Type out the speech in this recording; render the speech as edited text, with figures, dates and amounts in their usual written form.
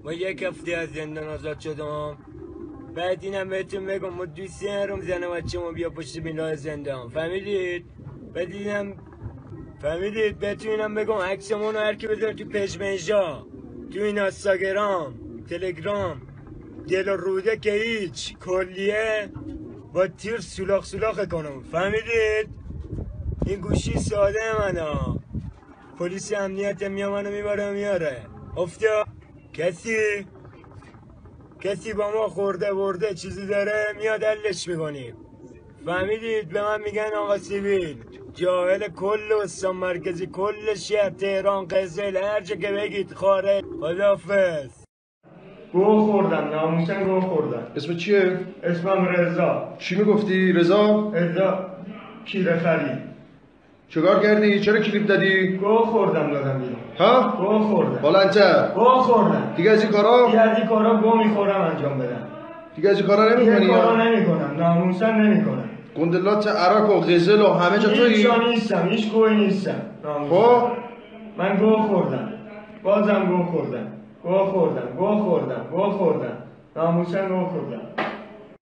ما یک هفته از زندان آزاد شدم. بعد اینم بهتون بگم ما دوستی نرم زن بچه ما بیا پشت میلاه زندان، فهمیدید؟ بعد اینم فهمیدید بهتون اینم بگم عکسمون رو هر کی بذاره تو پژمنژا، تو این اینستاگرام، تلگرام، دل و روده که هیچ کلیه با تیر سولاخ کنم، فهمیدید؟ این گوشی ساده منه، پلیس امنیت میامنه میبره میاره. افتاد کسی با ما خورده برده چیزی داره میاد حلش میکنیم، فهمیدید؟ به من میگن آقا سیویل، جاهل کل استان مرکزی، کل شهر تهران، قزل، هر جا که بگید خارج. خداحافظ. گوه خوردم، ناموسن گوه خوردم. اسم چیه؟ اسمم رضا. چی میگفتی رضا؟ رضا کیره خرید. چیکار کردی؟ چرا کلیپ دادی؟ گوه خوردم دادم بیرون. ها؟ گوه خوردم. بالانتر. گوه خوردم. دیگه از این کارا؟ گوه میخورم انجام بدم. دیگه از این کارا نمی‌کنی؟ دیگه کارا نمی‌کنم، ناموسن نمی‌کنم. گندلات عراق و غزل و همه جا تویی؟ هیچ جا نیستم، هیچ گوهی نیستم. خب؟ من گوه خوردم. بازم گوه خوردم. ناموسن گوه خوردم.